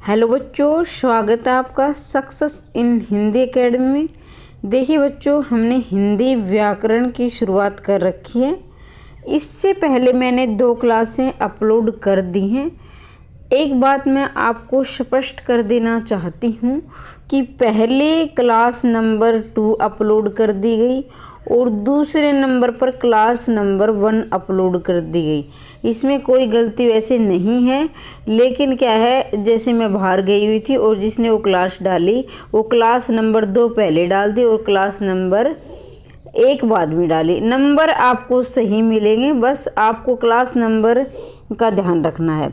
Hello बच्चों, स्वागत है आपका सक्सेस इन हिंदी एकेडमी में। देखिए बच्चों, हमने हिंदी व्याकरण की शुरुआत कर रखी है। इससे पहले मैंने 2 क्लासें अपलोड कर दी हैं। एक बात मैं आपको स्पष्ट कर देना चाहती हूँ कि पहले क्लास नंबर 2 अपलोड कर दी गई और दूसरे नंबर पर क्लास नंबर 1 अपलोड कर दी गई। इसमें कोई गलती वैसे नहीं है, लेकिन क्या है, जैसे मैं बाहर गई हुई थी और जिसने वो क्लास डाली वो क्लास नंबर 2 पहले डाल दी और क्लास नंबर 1 बाद में डाली। नंबर आपको सही मिलेंगे, बस आपको क्लास नंबर का ध्यान रखना है।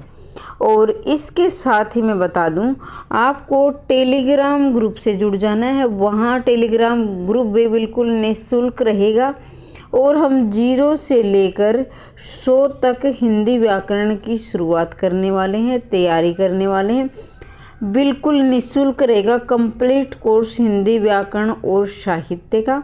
और इसके साथ ही मैं बता दूं, आपको टेलीग्राम ग्रुप से जुड़ जाना है। वहाँ टेलीग्राम ग्रुप भी बिल्कुल निःशुल्क रहेगा और हम 0 से लेकर 100 तक हिंदी व्याकरण की शुरुआत करने वाले हैं, तैयारी करने वाले हैं। बिल्कुल निःशुल्क रहेगा कंप्लीट कोर्स हिंदी व्याकरण और साहित्य का।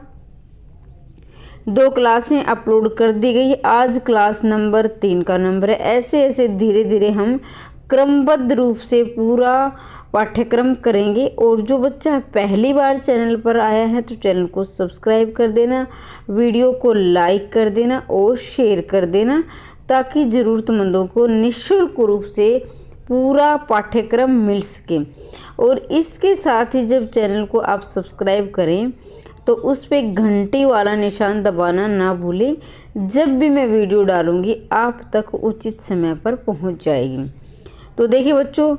2 क्लासें अपलोड कर दी गई। आज क्लास नंबर 3 का नंबर है। ऐसे ऐसे धीरे धीरे हम क्रमबद्ध रूप से पूरा पाठ्यक्रम करेंगे। और जो बच्चा पहली बार चैनल पर आया है तो चैनल को सब्सक्राइब कर देना, वीडियो को लाइक कर देना और शेयर कर देना, ताकि ज़रूरतमंदों को निःशुल्क रूप से पूरा पाठ्यक्रम मिल सके। और इसके साथ ही जब चैनल को आप सब्सक्राइब करें तो उस पर घंटी वाला निशान दबाना ना भूलें। जब भी मैं वीडियो डालूंगी आप तक उचित समय पर पहुंच जाएगी। तो देखिए बच्चों,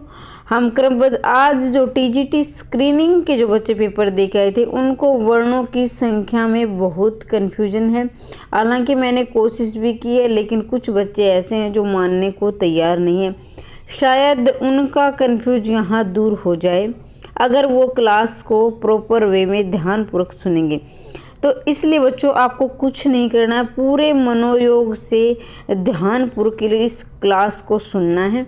हम क्रमबद्ध आज जो टीजीटी स्क्रीनिंग के जो बच्चे पेपर दे के आए थे उनको वर्णों की संख्या में बहुत कन्फ्यूजन है। हालांकि मैंने कोशिश भी की है, लेकिन कुछ बच्चे ऐसे हैं जो मानने को तैयार नहीं है। शायद उनका कन्फ्यूज यहाँ दूर हो जाए अगर वो क्लास को प्रॉपर वे में ध्यानपूर्वक सुनेंगे। तो इसलिए बच्चों, आपको कुछ नहीं करना है, पूरे मनोयोग से ध्यानपूर्वक के लिए इस क्लास को सुनना है।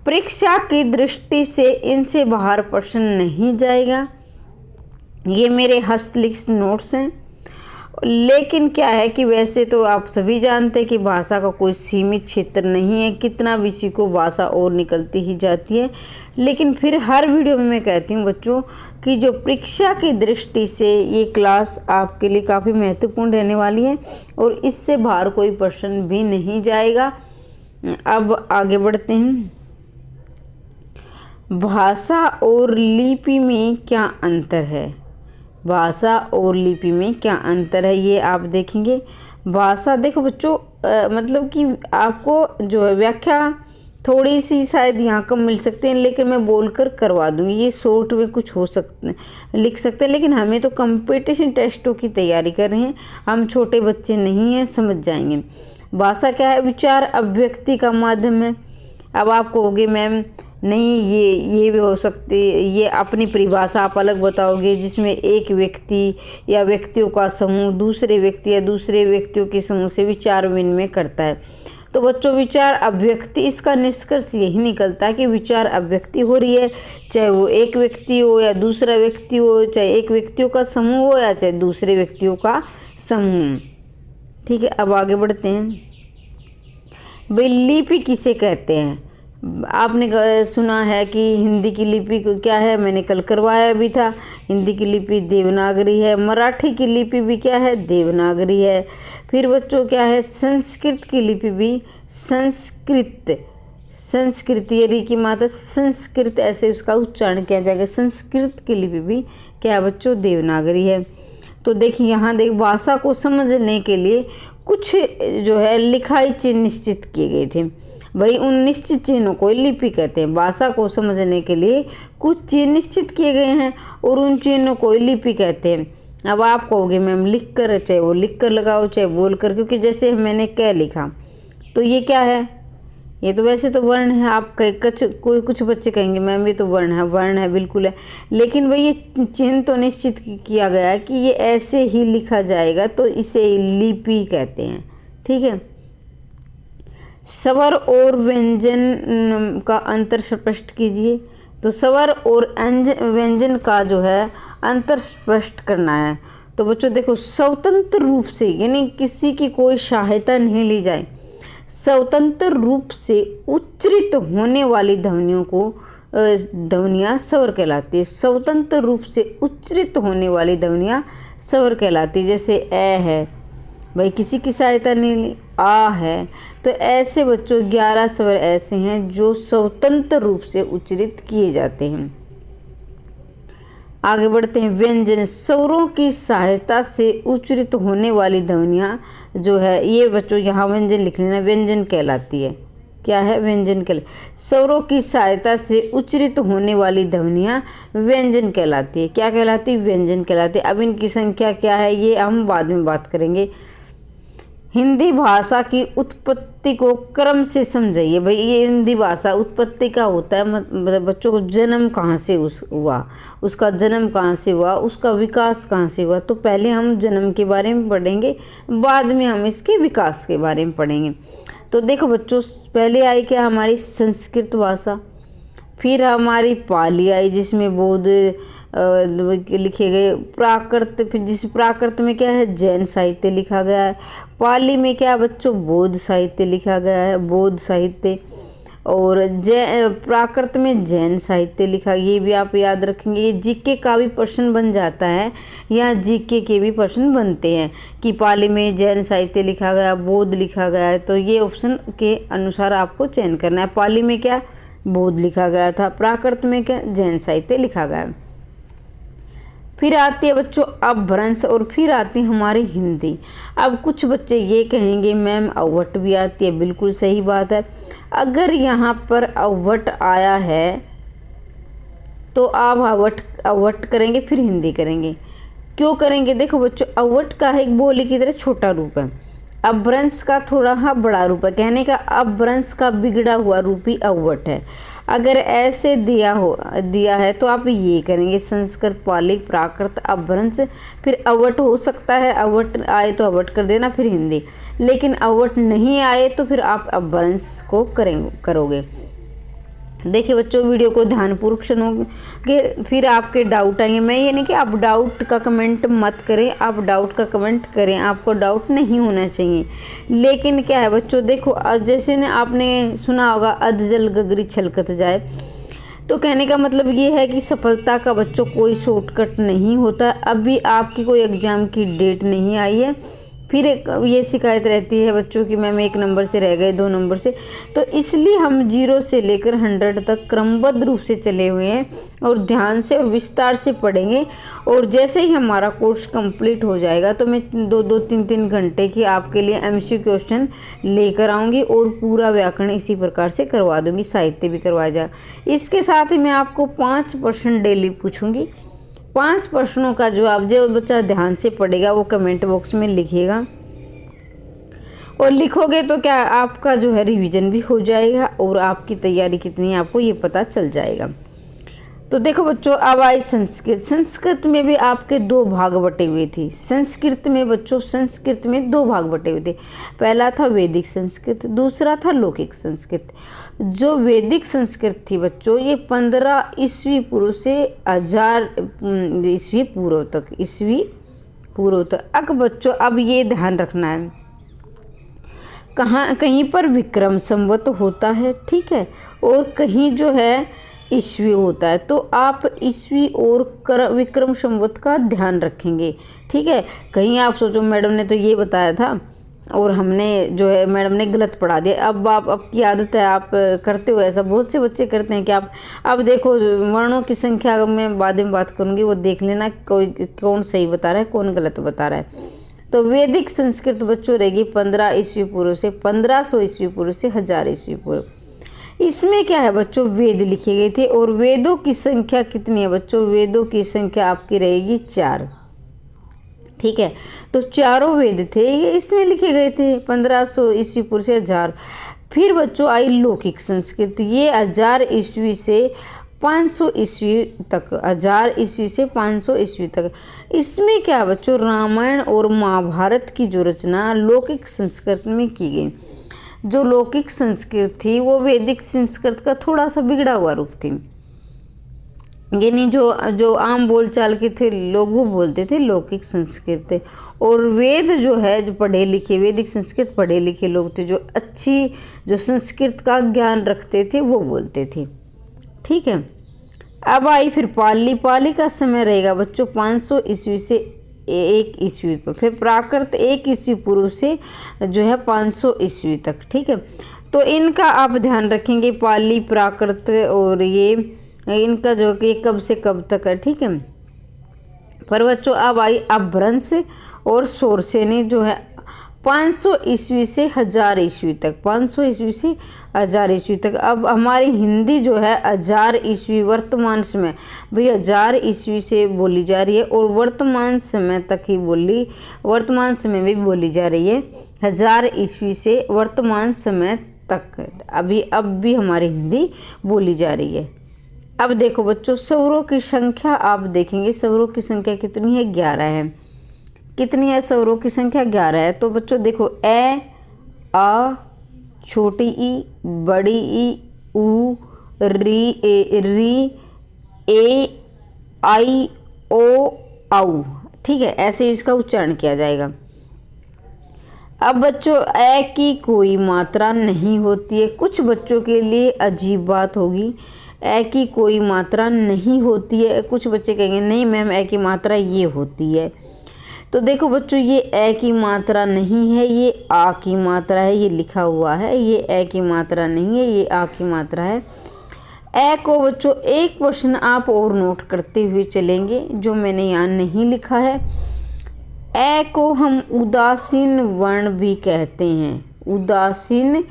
परीक्षा की दृष्टि से इनसे बाहर प्रश्न नहीं जाएगा। ये मेरे हस्तलिखित नोट्स हैं। लेकिन क्या है कि वैसे तो आप सभी जानते हैं कि भाषा का कोई सीमित क्षेत्र नहीं है, कितना भी सीखो भाषा और निकलती ही जाती है। लेकिन फिर हर वीडियो में मैं कहती हूँ बच्चों कि जो परीक्षा की दृष्टि से ये क्लास आपके लिए काफ़ी महत्वपूर्ण रहने वाली है और इससे बाहर कोई प्रश्न भी नहीं जाएगा। अब आगे बढ़ते हैं। भाषा और लिपि में क्या अंतर है? भाषा और लिपि में क्या अंतर है ये आप देखेंगे। भाषा, देखो बच्चों, मतलब कि आपको जो है व्याख्या थोड़ी सी शायद यहाँ कम मिल सकते हैं, लेकिन मैं बोलकर करवा दूँगी। ये शॉर्ट में कुछ हो सकते लिख सकते हैं, लेकिन हमें तो कंपटीशन टेस्टों की तैयारी कर रहे हैं, हम छोटे बच्चे नहीं हैं, समझ जाएंगे। भाषा क्या है? विचार अभिव्यक्ति का माध्यम है। अब आप कहोगे मैम नहीं, ये भी हो सकती, ये अपनी परिभाषा आप अलग बताओगे जिसमें एक व्यक्ति या व्यक्तियों का समूह दूसरे व्यक्ति या दूसरे व्यक्तियों के समूह से विचार विनिमय करता है। तो बच्चों, विचार अभिव्यक्ति, इसका निष्कर्ष यही निकलता है कि विचार अभिव्यक्ति हो रही है, चाहे वो एक व्यक्ति हो या दूसरा व्यक्ति हो, चाहे एक व्यक्तियों का समूह हो या चाहे दूसरे व्यक्तियों का समूह। ठीक है, अब आगे बढ़ते हैं। भाई, लिपि किसे कहते हैं? आपने सुना है कि हिंदी की लिपि क्या है, मैंने कल करवाया भी था। हिंदी की लिपि देवनागरी है। मराठी की लिपि भी क्या है? देवनागरी है। फिर बच्चों क्या है? संस्कृत की लिपि भी संस्कृत ये री की मात्रा संस्कृत, ऐसे उसका उच्चारण किया जाएगा। संस्कृत की लिपि भी क्या है बच्चों? देवनागरी है। तो देखिए यहाँ भाषा को समझने के लिए कुछ जो है लिखाई चिन्ह निश्चित किए गए थे। भाई, उन निश्चित चिन्हों को लिपि कहते हैं। भाषा को समझने के लिए कुछ चिन्ह निश्चित किए गए हैं और उन चिन्हों को लिपि कहते हैं। अब आप कहोगे मैम लिख कर, चाहे वो लिख कर लगाओ चाहे बोल कर, क्योंकि जैसे मैंने क्या लिखा तो ये क्या है? ये तो वैसे तो वर्ण है। आप कुछ बच्चे कहेंगे मैम ये तो वर्ण है। वर्ण है, बिल्कुल है, लेकिन भाई ये चिन्ह तो निश्चित किया गया है कि ये ऐसे ही लिखा जाएगा, तो इसे लिपि कहते हैं। ठीक है। स्वर और व्यंजन का अंतर स्पष्ट कीजिए। तो स्वर और व्यंजन का जो है अंतर स्पष्ट करना है। तो बच्चों देखो, स्वतंत्र रूप से, यानी किसी की कोई सहायता नहीं ली जाए, स्वतंत्र रूप से उच्चारित होने वाली ध्वनियों को ध्वनियाँ स्वर कहलाती है। स्वतंत्र रूप से उच्चारित होने वाली ध्वनियाँ स्वर कहलाती है। जैसे ए है, भाई किसी की सहायता नहीं ली। आ है, तो ऐसे बच्चों 11 स्वर ऐसे हैं जो स्वतंत्र रूप से उच्चारित किए जाते हैं। आगे बढ़ते हैं। व्यंजन, स्वरों की सहायता से उच्चारित होने वाली ध्वनियाँ जो है ये बच्चों यहाँ व्यंजन लिख लेना, व्यंजन कहलाती है। क्या है? व्यंजन कहलाती। स्वरों की सहायता से उच्चारित होने वाली ध्वनियाँ व्यंजन कहलाती है। क्या कहलाती है? व्यंजन कहलाती है। अब इनकी संख्या क्या है ये हम बाद में बात करेंगे। हिंदी भाषा की उत्पत्ति को क्रम से समझाइए। भाई ये हिंदी भाषा उत्पत्ति का होता है, मतलब बच्चों को जन्म कहाँ से हुआ, उसका जन्म कहाँ से हुआ, उसका विकास कहाँ से हुआ। तो पहले हम जन्म के बारे में पढ़ेंगे, बाद में हम इसके विकास के बारे में पढ़ेंगे। तो देखो बच्चों, पहले आई क्या? हमारी संस्कृत भाषा, फिर हमारी पाली आई जिसमें बौद्ध लिखे गए, प्राकृत, फिर जिस प्राकृत में क्या है? जैन साहित्य लिखा गया है। पाली में क्या बच्चों? बौद्ध साहित्य लिखा गया है, बौद्ध साहित्य। और प्राकृत में जैन साहित्य लिखा, ये भी आप याद रखेंगे। ये जीके का भी प्रश्न बन जाता है, या जीके के भी प्रश्न बनते हैं कि पाली में जैन साहित्य लिखा गया, बौद्ध लिखा गया है। तो ये ऑप्शन के अनुसार आपको चयन करना है। पाली में क्या? बौद्ध लिखा गया था, प्राकृत में क्या? जैन साहित्य लिखा गया। फिर आती है बच्चों अपभ्रंश, और फिर आती है हमारी हिंदी। अब कुछ बच्चे ये कहेंगे मैम अवट भी आती है, बिल्कुल सही बात है। अगर यहाँ पर अवट आया है तो आप अवट करेंगे, फिर हिंदी करेंगे। क्यों करेंगे? देखो बच्चों, अवट का एक बोली की तरह छोटा रूप है, अपभ्रंश का थोड़ा बड़ा रूप है। कहने का अपभ्रंश का बिगड़ा हुआ रूप ही अवट है। अगर ऐसे दिया है तो आप ये करेंगे, संस्कृत, पाली, प्राकृत, अपभ्रंश, फिर अवट हो सकता है। अवट आए तो अवट कर देना, फिर हिंदी। लेकिन अवट नहीं आए तो फिर आप अपभ्रंश को करोगे। देखिए बच्चों, वीडियो को ध्यानपूर्वक सुनोगे, फिर आपके डाउट आएंगे। मैं ये नहीं कि आप डाउट का कमेंट मत करें, आप डाउट का कमेंट करें, आपको डाउट नहीं होना चाहिए। लेकिन क्या है बच्चों, देखो जैसे ना आपने सुना होगा अध जल गगरी छलकत जाए, तो कहने का मतलब ये है कि सफलता का बच्चों कोई शॉर्टकट नहीं होता। अभी आपकी कोई एग्ज़ाम की डेट नहीं आई है, फिर ये शिकायत रहती है बच्चों की मैम 1 नंबर से रह गए, 2 नंबर से। तो इसलिए हम 0 से लेकर 100 तक क्रमबद्ध रूप से चले हुए हैं और ध्यान से और विस्तार से पढ़ेंगे। और जैसे ही हमारा कोर्स कंप्लीट हो जाएगा तो मैं 2-2, 3-3 घंटे की आपके लिए MCQ क्वेश्चन लेकर आऊँगी और पूरा व्याकरण इसी प्रकार से करवा दूँगी, साहित्य भी करवाया जाए। इसके साथ ही मैं आपको 5 प्रश्न डेली पूछूँगी। 5 प्रश्नों का जवाब जो बच्चा ध्यान से पढ़ेगा वो कमेंट बॉक्स में लिखिएगा, और लिखोगे तो क्या आपका जो है रिवीजन भी हो जाएगा और आपकी तैयारी कितनी है आपको ये पता चल जाएगा। तो देखो बच्चों, अब आई संस्कृत। संस्कृत में भी आपके 2 भाग बटे हुए थे। संस्कृत में बच्चों, संस्कृत में 2 भाग बटे हुए थे। पहला था वैदिक संस्कृत, दूसरा था लौकिक संस्कृत। जो वैदिक संस्कृत थी बच्चों, ये 15 ईस्वी पूर्व से 1000 ईस्वी पूर्व तक। अब बच्चों, अब ये ध्यान रखना है, कहीं पर विक्रम संवत होता है, ठीक है, और कहीं जो है ईस्वी होता है। तो आप ईस्वी और विक्रम संवत का ध्यान रखेंगे, ठीक है। कहीं आप सोचो मैडम ने तो ये बताया था और हमने जो है मैडम ने गलत पढ़ा दिया। अब आपकी आदत है, आप करते हो ऐसा, बहुत से बच्चे करते हैं कि आप अब देखो वर्णों की संख्या मैं बाद में बात करूँगी, वो देख लेना कौन सही बता रहा है कौन गलत बता रहा है। तो वैदिक संस्कृत बच्चों रहेगी 15 ईस्वी पूर्व से 1500 ईस्वी पूर्व से 1000 ईस्वी पूर्व। इसमें क्या है बच्चों, वेद लिखे गए थे। और वेदों की संख्या कितनी है बच्चों? वेदों की संख्या आपकी रहेगी 4, ठीक है। तो 4 वेद थे ये इसमें लिखे गए थे 1500 ईस्वी पूर्व से 1000। फिर बच्चों आई लौकिक संस्कृत, ये 1000 ईस्वी से 500 ईस्वी तक, 1000 ईस्वी से 500 ईस्वी तक। इसमें क्या बच्चों, रामायण और महाभारत की जो रचना लौकिक संस्कृत में की गई। जो लौकिक संस्कृत थी वो वैदिक संस्कृत का थोड़ा सा बिगड़ा हुआ रूप थी, यानी जो आम बोलचाल के थे लोग वो बोलते थे लौकिक संस्कृत थे। और वेद जो है, जो पढ़े लिखे वैदिक संस्कृत पढ़े लिखे लोग थे, जो अच्छी जो संस्कृत का ज्ञान रखते थे वो बोलते थे, ठीक है। अब आई फिर पाली। पाली का समय रहेगा बच्चों 500 ईस्वी से 1 ईस्वी पर, फिर प्राकृत 1 ईस्वी पूर्व से जो है 500 ईस्वी तक, ठीक है। तो इनका आप ध्यान रखेंगे, पाली, प्राकृत और ये इनका जो कि कब से कब तक है, ठीक है। पर बच्चों अब आई अपभ्रंश और शोरसेनी जो है 500 ईस्वी से 1000 ईस्वी तक, 500 ईस्वी से 1000 ईस्वी तक। अब हमारी हिंदी जो है 1000 ईस्वी वर्तमान समय भाई 1000 ईस्वी से बोली जा रही है और वर्तमान समय तक ही वर्तमान समय में बोली जा रही है 1000 ईस्वी से वर्तमान समय तक अब भी हमारी हिंदी बोली जा रही है। अब देखो बच्चों स्वरों की संख्या आप देखेंगे, स्वरों की संख्या कितनी है, 11 है। कितनी है स्वरों की संख्या, 11 है। तो बच्चों देखो ए, आ, छोटी ई, बड़ी ई, ऊ, री, ए, आई, ओ, आउ, ठीक है। ऐसे इसका उच्चारण किया जाएगा। अब बच्चों ए की कोई मात्रा नहीं होती है। कुछ बच्चों के लिए अजीब बात होगी, ए की कोई मात्रा नहीं होती है। कुछ बच्चे कहेंगे नहीं मैम ए की मात्रा ये होती है। तो देखो बच्चों ये ए की मात्रा नहीं है, ये आ की मात्रा है, ये लिखा हुआ है। ये ए की मात्रा नहीं है, ये आ की मात्रा है। ए को बच्चों एक क्वेश्चन आप और नोट करते हुए चलेंगे जो मैंने यहाँ नहीं लिखा है। ए को हम उदासीन वर्ण भी कहते हैं, उदासीन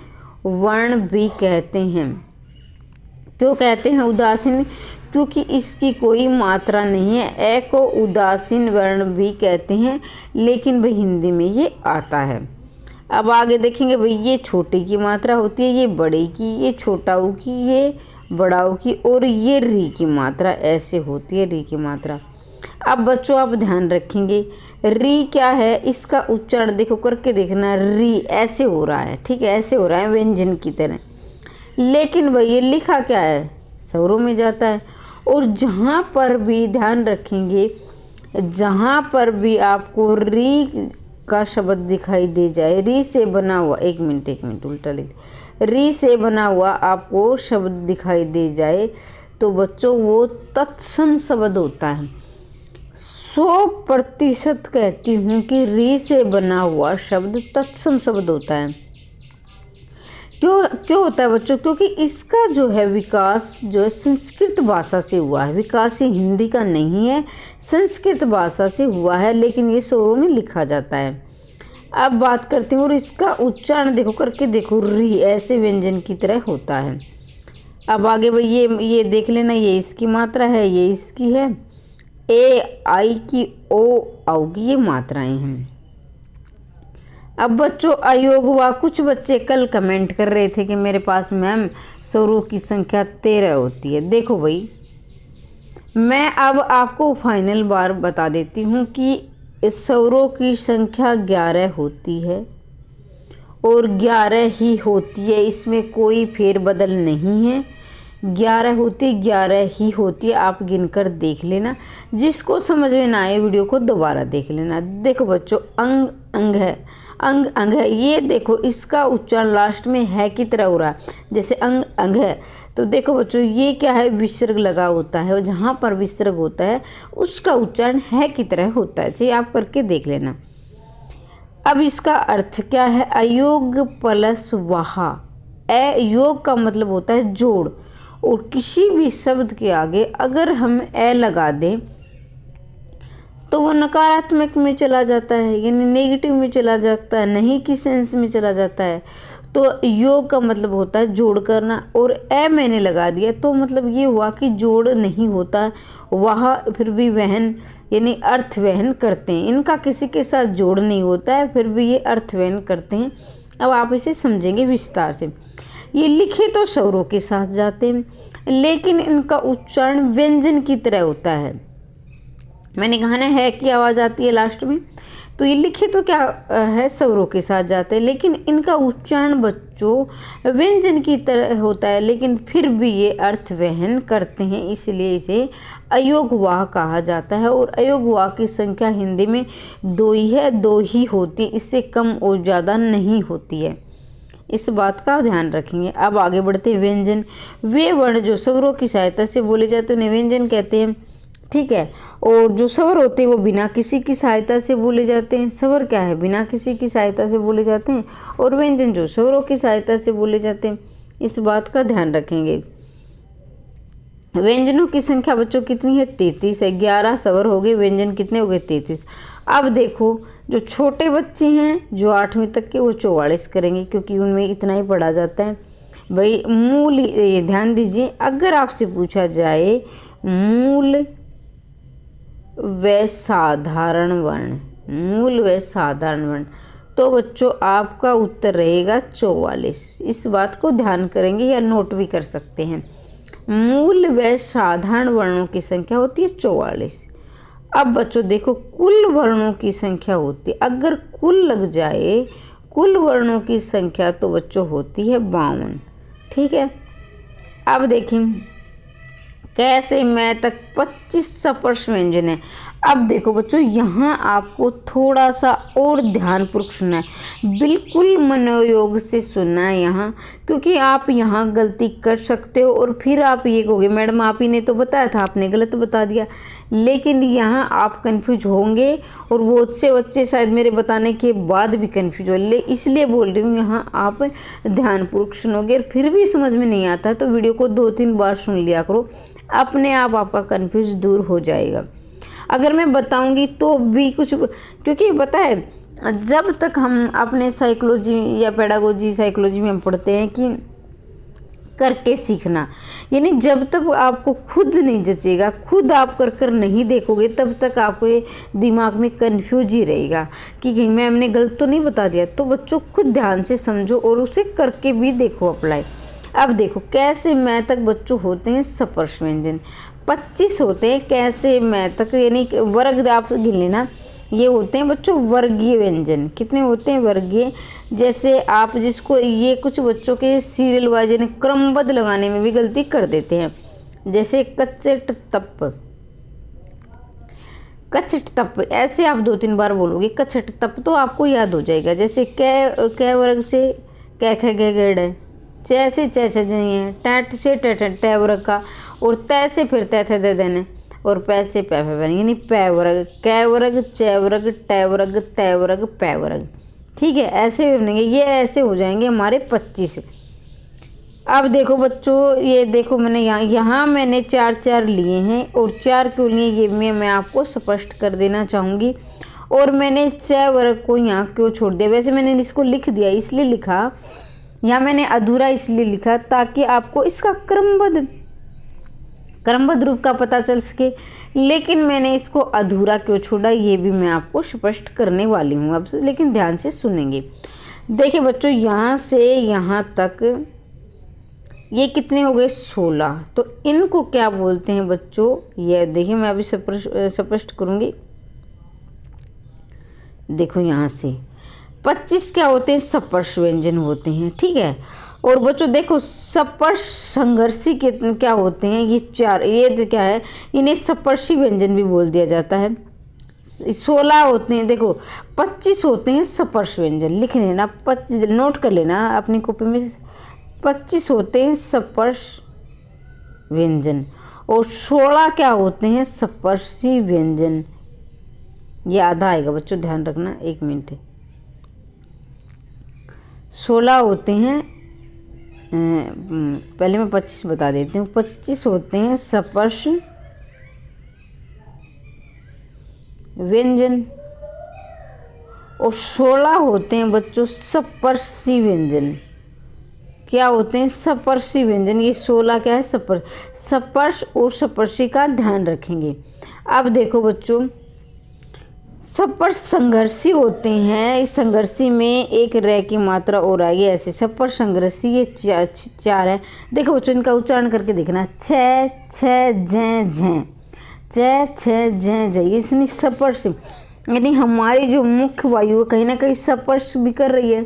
वर्ण भी कहते हैं। क्यों कहते हैं उदासीन, क्योंकि इसकी कोई मात्रा नहीं है। ए को उदासीन वर्ण भी कहते हैं, लेकिन भाई हिंदी में ये आता है। अब आगे देखेंगे भाई ये छोटे की मात्रा होती है, ये बड़े की, ये छोटा ऊ की, ये बड़ा ऊ की, और ये री की मात्रा ऐसे होती है, री की मात्रा। अब बच्चों आप ध्यान रखेंगे री क्या है, इसका उच्चारण देखो करके देखना, री ऐसे हो रहा है, ठीक है, ऐसे हो रहा है व्यंजन की तरह। लेकिन भाई ये लिखा क्या है, स्वरों में जाता है। और जहाँ पर भी ध्यान रखेंगे, जहाँ पर भी आपको री का शब्द दिखाई दे जाए, री से बना हुआ, एक मिनट उल्टा लिख, री से बना हुआ आपको शब्द दिखाई दे जाए तो बच्चों वो तत्सम शब्द होता है। 100% कहती हूँ कि री से बना हुआ शब्द तत्सम शब्द होता है। क्यों होता है बच्चों, क्योंकि इसका जो है विकास जो है संस्कृत भाषा से हुआ है। विकास ये हिंदी का नहीं है, संस्कृत भाषा से हुआ है, लेकिन ये स्वरों में लिखा जाता है। अब बात करती हूँ और इसका उच्चारण देखो करके देखो, री ऐसे व्यंजन की तरह होता है। अब आगे भाई ये देख लेना, ये इसकी मात्रा है, ये इसकी है, ए, आई की, ओ, आउ की, ये मात्राएं हैं। अब बच्चों अयोग हुआ, कुछ बच्चे कल कमेंट कर रहे थे कि मेरे पास मैम स्वरों की संख्या 13 होती है। देखो भाई मैं अब आपको फाइनल बार बता देती हूँ कि स्वरों की संख्या 11 होती है और 11 ही होती है, इसमें कोई फेरबदल नहीं है। 11 होती, 11 ही होती है, आप गिनकर देख लेना। जिसको समझ में ना आए वीडियो को दोबारा देख लेना। देखो बच्चों अंग अंग है, अंग अंग है, ये देखो इसका उच्चारण लास्ट में है की तरह हो रहा है, जैसे अंग अंग है। तो देखो बच्चों ये क्या है, विसर्ग लगा होता है और जहाँ पर विसर्ग होता है उसका उच्चारण है की तरह होता है। चाहिए आप करके देख लेना। अब इसका अर्थ क्या है, अयोग प्लस वहा। योग का मतलब होता है जोड़, और किसी भी शब्द के आगे अगर हम ए लगा दें तो वो नकारात्मक में चला जाता है, यानी नेगेटिव में चला जाता है, नहीं की सेंस में चला जाता है। तो योग का मतलब होता है जोड़ करना, और ए मैंने लगा दिया तो मतलब ये हुआ कि जोड़ नहीं होता, वह फिर भी वहन यानी अर्थ वहन करते हैं। इनका किसी के साथ जोड़ नहीं होता है, फिर भी ये अर्थ वहन करते हैं। अब आप इसे समझेंगे विस्तार से। ये लिखे तो स्वरों के साथ जाते हैं, लेकिन इनका उच्चारण व्यंजन की तरह होता है। मैंने कहा ना है की आवाज़ आती है लास्ट में, तो ये लिखे तो क्या है स्वरों के साथ जाते हैं, लेकिन इनका उच्चारण बच्चों व्यंजन की तरह होता है, लेकिन फिर भी ये अर्थ वहन करते हैं, इसलिए इसे अयोगवाह कहा जाता है। और अयोगवाह की संख्या हिंदी में 2 ही है, 2 ही होती है, इससे कम और ज़्यादा नहीं होती है। इस बात का ध्यान रखेंगे। अब आगे बढ़ते हैं व्यंजन। वे वर्ण जो स्वरों की सहायता से बोले जाते हैं उन्हें व्यंजन कहते हैं, ठीक है। और जो स्वर होते हैं वो बिना किसी की सहायता से बोले जाते हैं। स्वर क्या है, बिना किसी की सहायता से बोले जाते हैं। और व्यंजन जो स्वरों की सहायता से बोले जाते हैं, इस बात का ध्यान रखेंगे। व्यंजनों की संख्या बच्चों कितनी है, 33 है। 11 स्वर हो गए, व्यंजन कितने हो गए, 33। अब देखो जो छोटे बच्चे हैं जो 8वीं तक के, वो 44 करेंगे, क्योंकि उनमें इतना ही पढ़ा जाता है भाई। मूल, ध्यान दीजिए, अगर आपसे पूछा जाए मूल व साधारण वर्ण, मूल व साधारण वर्ण, तो बच्चों आपका उत्तर रहेगा 44। इस बात को ध्यान करेंगे या नोट भी कर सकते हैं। मूल व साधारण वर्णों की संख्या होती है 44। अब बच्चों देखो कुल वर्णों की संख्या होती है, अगर कुल लग जाए कुल वर्णों की संख्या तो बच्चों होती है 52, ठीक है। अब देखें कैसे मैं तक 25 सपर्श व्यंजन है। अब देखो बच्चों यहाँ आपको थोड़ा सा और ध्यानपूर्वक सुनना है, बिल्कुल मनोयोग से सुनना है यहाँ, क्योंकि आप यहाँ गलती कर सकते हो और फिर आप ये कहोगे मैडम आप ही ने तो बताया था, आपने गलत बता दिया। लेकिन यहाँ आप कंफ्यूज होंगे और बहुत से बच्चे शायद मेरे बताने के बाद भी कंफ्यूज हो, इसलिए बोल रही हूँ यहाँ आप ध्यानपूर्वक सुनोगे। फिर भी समझ में नहीं आता तो वीडियो को 2-3 बार सुन लिया करो, अपने आप आपका कंफ्यूज दूर हो जाएगा। अगर मैं बताऊंगी तो भी कुछ, क्योंकि पता है जब तक हम अपने साइकोलॉजी या पेडागोजी साइकोलॉजी में हम पढ़ते हैं कि करके सीखना, यानी जब तक आपको खुद नहीं जचेगा, खुद आप कर कर नहीं देखोगे, तब तक आपके दिमाग में कंफ्यूज ही रहेगा कि कहीं मैं हमने गलत तो नहीं बता दिया। तो बच्चों खुद ध्यान से समझो और उसे करके भी देखो अप्लाई। अब देखो कैसे मैं तक बच्चों होते हैं सपर्श व्यंजन, 25 होते हैं कैसे मैं तक, यानी वर्ग आप गिन लेना, ये होते हैं बच्चों वर्गीय व्यंजन। कितने होते हैं, वर्गीय। जैसे आप जिसको ये कुछ बच्चों के सीरियल वाइज यानी क्रमबद्ध लगाने में भी गलती कर देते हैं, जैसे कचट तप, कचट तप, ऐसे आप 2-3 बार बोलोगे कचट तप तो आपको याद हो जाएगा। जैसे कै वर्ग से कै ख ग गड़ है, च से च छ है, टैट से ट वर्ग का, और तय से फिर तय थे दे देने, और पै से पै बने, यानी पै वर्ग, कै वर्ग, च वर्ग, ट वर्ग, तय वर्ग, पै वर्ग, ठीक है। ऐसे बनेंगे, ये ऐसे हो जाएंगे हमारे 25। अब देखो बच्चों ये देखो मैंने यहाँ मैंने 4 लिए हैं, और 4 क्यों लिए ये मैं आपको स्पष्ट कर देना चाहूँगी। और मैंने च वर्ग को यहाँ क्यों छोड़ दिया, वैसे मैंने इसको लिख दिया, इसलिए लिखा यहाँ मैंने अधूरा इसलिए लिखा ताकि आपको इसका क्रमबद्ध रूप का पता चल सके, लेकिन मैंने इसको अधूरा क्यों छोड़ा ये भी मैं आपको स्पष्ट करने वाली हूँ अब, लेकिन ध्यान से सुनेंगे। देखिए बच्चों यहाँ से यहाँ तक ये कितने हो गए, 16। तो इनको क्या बोलते हैं बच्चों, ये देखिए मैं अभी स्पष्ट करूँगी। देखो यहाँ से 25 क्या होते हैं, सपर्श व्यंजन होते हैं, ठीक है। और बच्चों देखो सपर्श संघर्षी के क्या होते हैं, ये 4, ये क्या है, इन्हें सपर्शी व्यंजन भी बोल दिया जाता है। 16 होते हैं, देखो 25 होते हैं सपर्श व्यंजन, लिख लेना 25, नोट कर लेना अपनी कॉपी में। 25 होते हैं सपर्श व्यंजन और 16 क्या होते हैं, सपर्शी व्यंजन। ये आधा आएगा बच्चों, ध्यान रखना, 1 मिनट। 16 होते हैं, पहले मैं 25 बता देती हूँ। 25 होते हैं सपर्श व्यंजन और 16 होते हैं बच्चों सपर्शी व्यंजन। क्या होते हैं, सपर्शी व्यंजन। ये 16 क्या है, सपर्श और सपर्शी का ध्यान रखेंगे। अब देखो बच्चों सपर्श संघर्षी होते हैं, इस संघर्षी में एक रह की मात्रा और आएगी ऐसे। सपर्श संघर्षी ये 4 है। देखो बच्चों इनका उच्चारण करके देखना, छ छ झ छ छ झ, ये इसमें सपर्श, यानी हमारी जो मुख्य वायु है कहीं ना कहीं स्पर्श भी कर रही है,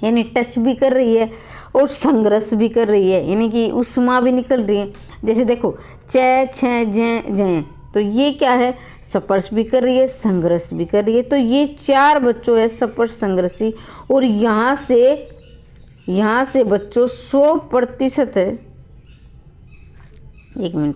यानी टच भी कर रही है और संघर्ष भी कर रही है, यानी कि उष्मा भी निकल रही है। जैसे देखो च छ झ, तो ये क्या है, स्पर्श भी कर रही है, संघर्ष भी कर रही है। तो ये 4 बच्चों है स्पर्श संघर्षी। और यहाँ से यहाँ से बच्चों 100% है, 1 मिनट,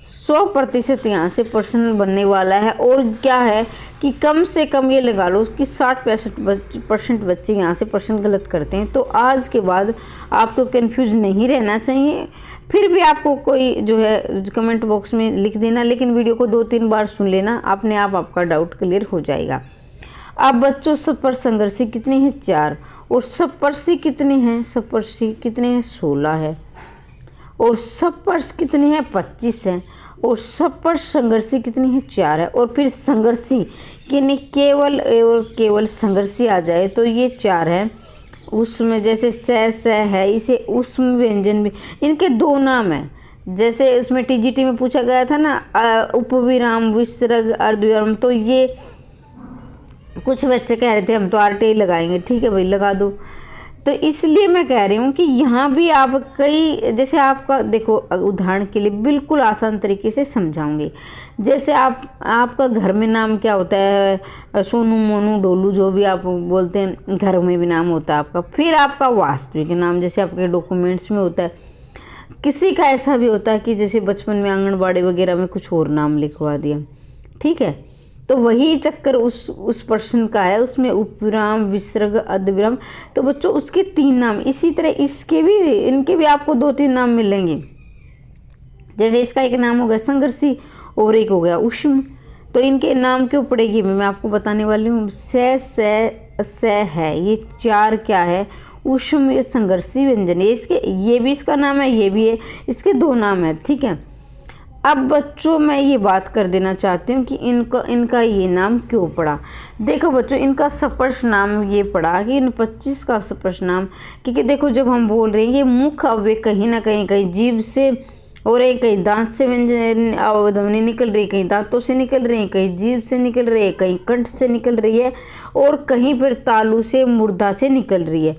100% यहाँ से प्रश्न बनने वाला है। और क्या है कि कम से कम ये लगा लो कि 60-65% बच्चे यहाँ से प्रश्न गलत करते हैं। तो आज के बाद आपको कंफ्यूज नहीं रहना चाहिए। फिर भी आपको कोई जो है कमेंट बॉक्स में लिख देना, लेकिन वीडियो को 2-3 बार सुन लेना, अपने आप आपका डाउट क्लियर हो जाएगा। अब बच्चों सप्तसंघर्षी कितने हैं? 4। और सप्तर्षि कितने हैं? सप्तर्षि कितने हैं? 16 है। और सप्तर्षि कितने हैं? 25 हैं। और सप्तसंघर्षी कितनी है? 4 है। और फिर संघर्षी यानी केवल और केवल संघर्षी आ जाए तो ये 4 है। उसमें जैसे स है, इसे उसमें व्यंजन भी, इनके 2 नाम हैं। जैसे उसमें टीजीटी में पूछा गया था ना, उपविराम, विसर्ग, अर्धविराम, तो ये कुछ बच्चे कह रहे थे हम तो RTI लगाएंगे। ठीक है भाई, लगा दो। तो इसलिए मैं कह रही हूँ कि यहाँ भी आप कई, जैसे आपका देखो उदाहरण के लिए बिल्कुल आसान तरीके से समझाऊंगी। जैसे आपका घर में नाम क्या होता है? सोनू, मोनू, डोलू, जो भी आप बोलते हैं, घर में भी नाम होता है आपका। फिर आपका वास्तविक नाम जैसे आपके डॉक्यूमेंट्स में होता है। किसी का ऐसा भी होता है कि जैसे बचपन में आंगनबाड़ी वगैरह में कुछ और नाम लिखवा दिया। ठीक है, तो वही चक्कर उस प्रश्न का है, उसमें उपविराम, विसर्ग, अर्धविराम। तो बच्चों उसके 3 नाम, इसी तरह इनके भी आपको 2-3 नाम मिलेंगे। जैसे इसका एक नाम हो गया संघर्षी और एक हो गया उष्म। तो इनके नाम क्यों पड़ेगी मैं आपको बताने वाली हूँ। स है, ये 4 क्या है? उष्म, ये संघर्षी व्यंजन है। ये भी इसका नाम है, ये भी है, इसके 2 नाम है। ठीक है, अब बच्चों मैं ये बात कर देना चाहती हूँ कि इनका ये नाम क्यों पड़ा। देखो बच्चों, इनका सपर्श नाम ये पड़ा कि इन 25 का सपर्श नाम, क्योंकि देखो जब हम बोल रहे हैं ये मुख्य अवयव कहीं ना कहीं जीभ से हो रहे, कहीं दांत से व्यंजन ध्वनि निकल रही है, कहीं दांतों से निकल रही है, कहीं जीभ से निकल रही है, कहीं कंठ से निकल रही है, और कहीं फिर तालु से, मूर्धा से निकल रही है।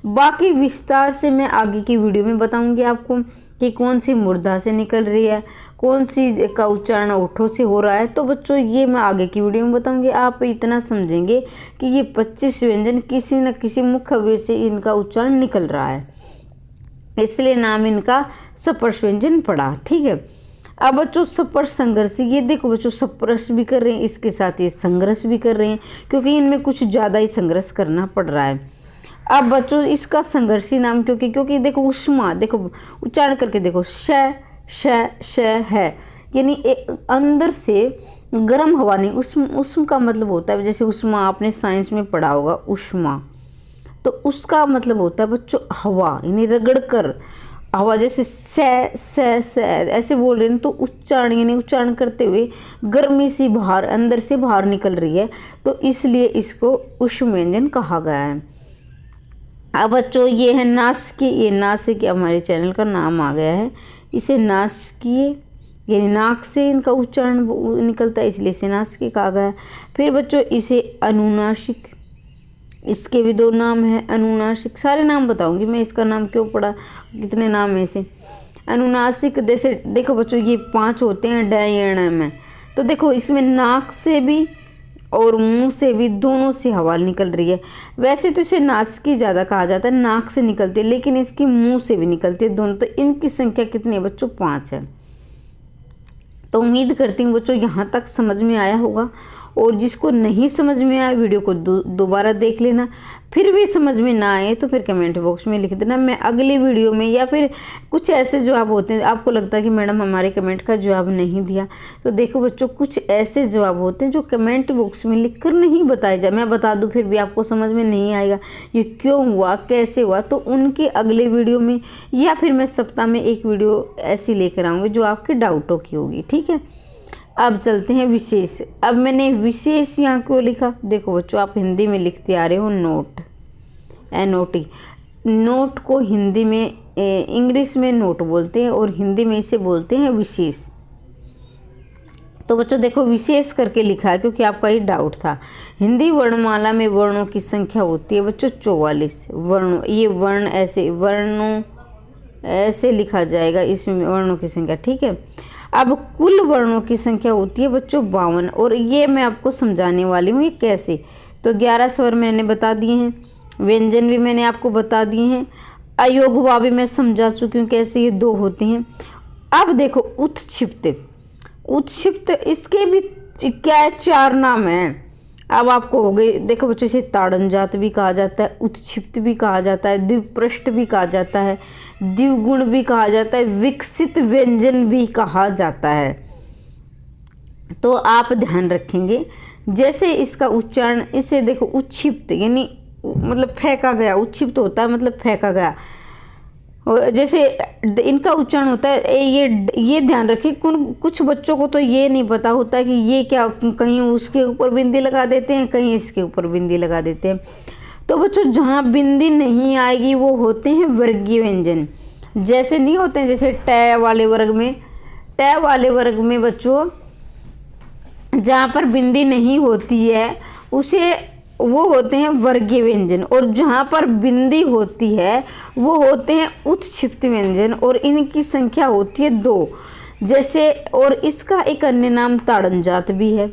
बाकी विस्तार से मैं आगे की वीडियो में बताऊंगी आपको कि कौन सी मूर्धा से निकल रही है, कौन सी का उच्चारण ओठों से हो रहा है। तो बच्चों ये मैं आगे की वीडियो में बताऊंगी। आप इतना समझेंगे कि ये 25 व्यंजन किसी न किसी मुख्य अवयव से इनका उच्चारण निकल रहा है, इसलिए नाम इनका सपर्श व्यंजन पड़ा। ठीक है, अब बच्चों सपर्श संघर्ष, ये देखो बच्चों सपर्श भी कर रहे हैं, इसके साथ ये संघर्ष भी कर रहे हैं, क्योंकि इनमें कुछ ज़्यादा ही संघर्ष करना पड़ रहा है। अब बच्चों इसका संघर्षी नाम क्योंकि देखो उष्मा, देखो उच्चारण करके देखो, श है, यानी अंदर से गर्म हवा नहीं, उष्म का मतलब होता है, जैसे उष्मा आपने साइंस में पढ़ा होगा, उष्मा, तो उसका मतलब होता है बच्चों हवा, यानी रगड़ कर हवा, जैसे स ऐसे बोल रहे हैं तो उच्चारण, यानी उच्चारण करते हुए गर्मी सी बाहर, अंदर से बाहर निकल रही है, तो इसलिए इसको उष्म व्यंजन कहा गया है। अब बच्चों ये है नासिकी, ये नासिक हमारे चैनल का नाम आ गया है, इसे नासिकीय, यानी नाक से इनका उच्चारण निकलता है, इसलिए इसे नासिकी कहा गया है। फिर बच्चों इसे अनुनासिक, इसके भी 2 नाम है, अनुनासिक, सारे नाम बताऊंगी मैं, इसका नाम क्यों पड़ा, कितने नाम है इसे। अनुनासिक, जैसे देखो बच्चों ये 5 होते हैं डयण में, तो देखो इसमें नाक से भी और मुंह से भी, दोनों से हवा निकल रही है। वैसे तो इसे नासिकी ज़्यादा कहा जाता है, नाक से निकलती है, लेकिन इसकी मुंह से भी निकलती है दोनों। तो इनकी संख्या कितनी है बच्चों? 5 है। तो उम्मीद करती हूँ बच्चों यहाँ तक समझ में आया होगा, और जिसको नहीं समझ में आया वीडियो को दोबारा देख लेना। फिर भी समझ में ना आए तो फिर कमेंट बॉक्स में लिख देना, मैं अगली वीडियो में, या फिर कुछ ऐसे जवाब होते हैं आपको लगता है कि मैडम हमारे कमेंट का जवाब नहीं दिया, तो देखो बच्चों कुछ ऐसे जवाब होते हैं जो कमेंट बॉक्स में लिख कर नहीं बताए जाए, मैं बता दूं फिर भी आपको समझ में नहीं आएगा ये क्यों हुआ, कैसे हुआ, तो उनके अगले वीडियो में, या फिर मैं सप्ताह में एक वीडियो ऐसी लेकर आऊँगी जो आपके डाउटों की होगी। ठीक है, अब चलते हैं विशेष। अब मैंने विशेष यहाँ क्यों लिखा, देखो बच्चों आप हिंदी में लिखते आ रहे हो नोट, NOT, नोट को हिंदी में, इंग्लिश में नोट बोलते हैं और हिंदी में इसे बोलते हैं विशेष। तो बच्चों देखो विशेष करके लिखा है क्योंकि आपका ये डाउट था। हिंदी वर्णमाला में वर्णों की संख्या होती है बच्चों 44 वर्ण, ये वर्ण ऐसे, वर्णों ऐसे लिखा जाएगा, इसमें वर्णों की संख्या। ठीक है, अब कुल वर्णों की संख्या होती है बच्चों 52, और ये मैं आपको समझाने वाली हूँ ये कैसे। तो 11 स्वर मैंने बता दिए हैं, व्यंजन भी मैंने आपको बता दिए हैं। अयोगवा भी मैं समझा चुकी हूँ कैसे ये दो होते हैं। अब देखो उत्क्षिप्त, उत्क्षिप्त इसके भी क्या है, 4 नाम हैं। अब आपको हो गए, देखो बच्चों इसे ताड़न जात भी कहा जाता है, उत्क्षिप्त भी कहा जाता है, द्विपृष्ठ भी कहा जाता है, द्विगुण भी कहा जाता है, विकसित व्यंजन भी कहा जाता है। तो आप ध्यान रखेंगे जैसे इसका उच्चारण, इसे देखो उत्क्षिप्त यानी मतलब फेंका गया, उत्क्षिप्त होता है मतलब फेंका गया। और जैसे इनका उच्चारण होता है ये ध्यान रखिए, कुछ बच्चों को तो ये नहीं पता होता कि ये क्या, कहीं उसके ऊपर बिंदी लगा देते हैं, कहीं इसके ऊपर बिंदी लगा देते हैं। तो बच्चों जहाँ बिंदी नहीं आएगी वो होते हैं वर्गीय व्यंजन। जैसे नहीं होते हैं, जैसे ट वाले वर्ग में, ट वाले वर्ग में बच्चों जहाँ पर बिंदी नहीं होती है उसे वो होते हैं वर्गीय व्यंजन, और जहाँ पर बिंदी होती है वो होते हैं उत्क्षिप्त व्यंजन, और इनकी संख्या होती है 2। जैसे और इसका एक अन्य नाम ताड़न जात भी है।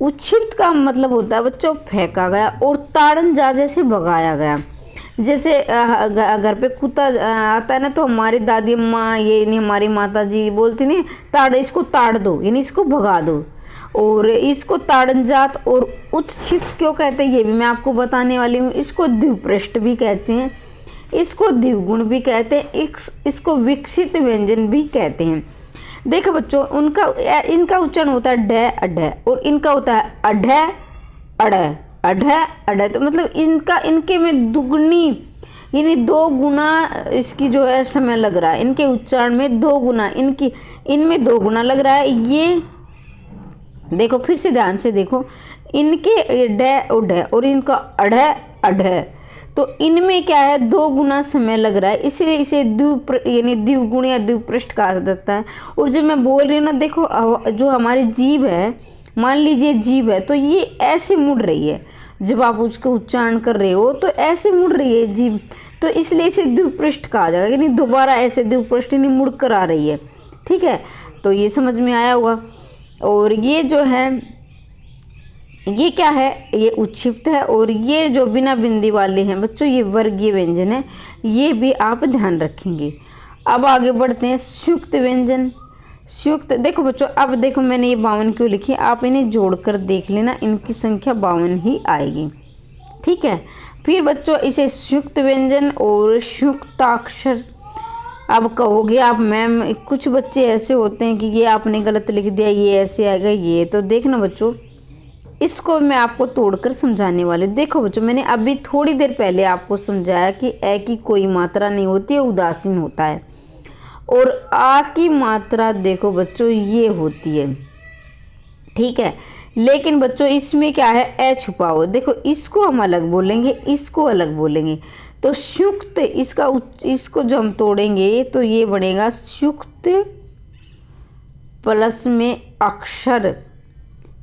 उत्क्षिप्त का मतलब होता है बच्चों फेंका गया, और ताड़न जात जैसे भगाया गया। जैसे घर पे कुत्ता आता है ना, तो हमारी दादी अम्मा ये नहीं हमारी माता जी बोलती नहीं, ताड़, इसको ताड़ दो यानी इसको भगा दो। और इसको ताड़न जात और उत्क्षिप्त क्यों कहते हैं ये भी मैं आपको बताने वाली हूँ। इसको द्विपृष्ठ भी कहते हैं, इसको द्विगुण भी कहते हैं, इसको विकसित व्यंजन भी कहते हैं। देखो बच्चों इनका उच्चारण होता है ड अढ, और इनका होता है अढ अढ़, अढ अढ़। तो मतलब इनके में दुगनी यानी 2 गुना इसकी जो है समय लग रहा है, इनके उच्चारण में 2 गुना, इनमें 2 गुना लग रहा है। ये देखो फिर से ध्यान से देखो, इनके ड उढ और इनका अढ़ अढ़, तो इनमें क्या है 2 गुना समय लग रहा है, इसलिए इसे यानी द्विगुण या द्विपृष्ठ कहा जाता है। और जब मैं बोल रही हूँ ना, देखो जो हमारी जीभ है, मान लीजिए जीभ है, तो ये ऐसे मुड़ रही है, जब आप उसका उच्चारण कर रहे हो तो ऐसे मुड़ रही है जीभ, तो इसलिए इसे द्विपृष्ठ कहा जाएगा, यानी दोबारा ऐसे द्विपृष्ठ यानी मुड़ कर आ रही है। ठीक है, तो ये समझ में आया होगा। और ये जो है ये क्या है, ये उत्क्षिप्त है, और ये जो बिना बिंदी वाले हैं बच्चों ये वर्गीय व्यंजन है, ये भी आप ध्यान रखेंगे। अब आगे बढ़ते हैं संयुक्त व्यंजन। संयुक्त देखो बच्चों, अब देखो मैंने ये 52 क्यों लिखी, आप इन्हें जोड़कर देख लेना, इनकी संख्या 52 ही आएगी। ठीक है, फिर बच्चों इसे संयुक्त व्यंजन और संयुक्ताक्षर। अब कहोगे आप मैम कुछ बच्चे ऐसे होते हैं कि ये आपने गलत लिख दिया, ये ऐसे आएगा, ये तो देखना बच्चों इसको मैं आपको तोड़कर समझाने वाली हूँ। देखो बच्चों मैंने अभी थोड़ी देर पहले आपको समझाया कि ए की कोई मात्रा नहीं होती है, उदासीन होता है, और आ की मात्रा देखो बच्चों ये होती है। ठीक है, लेकिन बच्चों इसमें क्या है, ए छुपा हो, देखो इसको हम अलग बोलेंगे, इसको अलग बोलेंगे। तो संयुक्त इसको जो हम तोड़ेंगे तो ये बनेगा संयुक्त प्लस में अक्षर,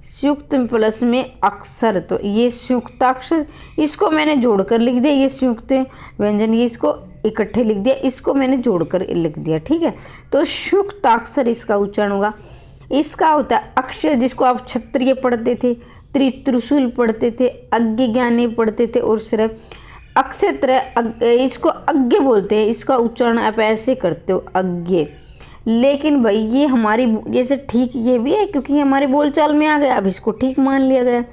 संयुक्त प्लस में अक्षर, तो ये संयुक्ताक्षर, इसको मैंने जोड़कर लिख दिया, ये संयुक्त व्यंजन, ये इसको इकट्ठे लिख दिया, इसको मैंने जोड़कर लिख दिया। ठीक है, तो संयुक्ताक्षर इसका उच्चारण होगा। इसका होता है अक्षर, जिसको आप क्षत्रिय पढ़ते थे, त्रिशूल पढ़ते थे, अज्ञ ज्ञानी पढ़ते थे, और सिर्फ अक्षत्र इसको अज्ञ बोलते हैं, इसका उच्चारण आप ऐसे करते हो अज्ञ। लेकिन भाई ये हमारी जैसे ठीक ये भी है क्योंकि हमारे बोलचाल में आ गया, अब इसको ठीक मान लिया गया।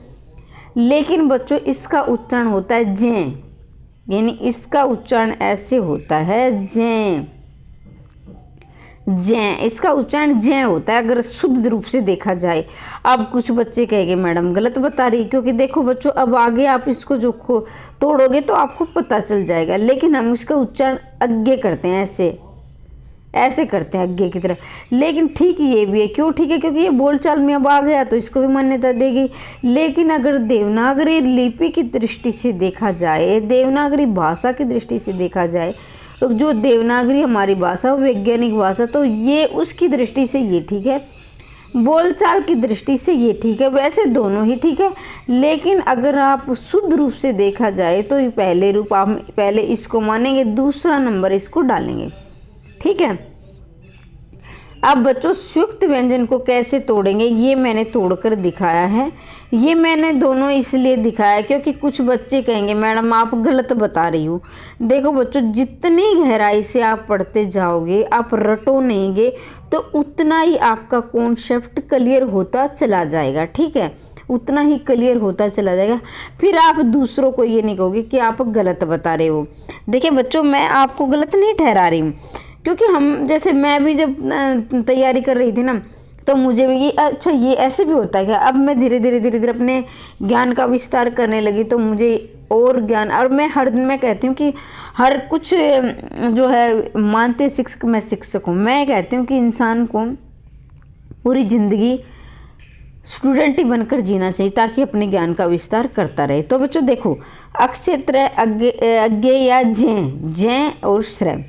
लेकिन बच्चों इसका उच्चारण होता है जैं, यानी इसका उच्चारण ऐसे होता है जैं, जैं, इसका उच्चारण जैं होता है अगर शुद्ध रूप से देखा जाए। अब कुछ बच्चे कहेंगे मैडम गलत बता रही, क्योंकि देखो बच्चों अब आगे आप इसको जो तोड़ोगे तो आपको पता चल जाएगा, लेकिन हम इसका उच्चारण अज्ञे करते हैं, ऐसे करते हैं अज्ञे की तरह। लेकिन ठीक ये भी है, क्यों ठीक है, क्योंकि ये बोलचाल में अब आ गया तो इसको भी मान्यता देगी। लेकिन अगर देवनागरी लिपि की दृष्टि से देखा जाए, देवनागरी भाषा की दृष्टि से देखा जाए, तो जो देवनागरी हमारी भाषा वैज्ञानिक भाषा, तो ये उसकी दृष्टि से ये ठीक है, बोलचाल की दृष्टि से ये ठीक है, वैसे दोनों ही ठीक है। लेकिन अगर आप शुद्ध रूप से देखा जाए तो ये पहले रूप आप पहले इसको मानेंगे, दूसरा नंबर इसको डालेंगे। ठीक है, अब बच्चों संयुक्त व्यंजन को कैसे तोड़ेंगे ये मैंने तोड़कर दिखाया है। ये मैंने दोनों इसलिए दिखाया क्योंकि कुछ बच्चे कहेंगे मैडम आप गलत बता रही हो। देखो बच्चों, जितनी गहराई से आप पढ़ते जाओगे, आप रटो नहींगे, तो उतना ही आपका कॉन्सेप्ट क्लियर होता चला जाएगा। ठीक है, उतना ही क्लियर होता चला जाएगा। फिर आप दूसरों को ये नहीं कहोगे कि आप गलत बता रहे हो। देखिए बच्चों, मैं आपको गलत नहीं ठहरा रही हूँ, क्योंकि हम जैसे मैं भी जब तैयारी कर रही थी ना, तो मुझे भी ये अच्छा ये ऐसे भी होता है क्या। अब मैं धीरे धीरे अपने ज्ञान का विस्तार करने लगी, तो मुझे और ज्ञान, और मैं हर दिन मैं कहती हूँ कि हर कुछ जो है मानते शिक्षक, मैं शिक्षक हूँ। मैं कहती हूँ कि इंसान को पूरी ज़िंदगी स्टूडेंट ही बनकर जीना चाहिए, ताकि अपने ज्ञान का विस्तार करता रहे। तो बच्चों देखो, अक्षेत्र अज्ञे या जय और श्रय।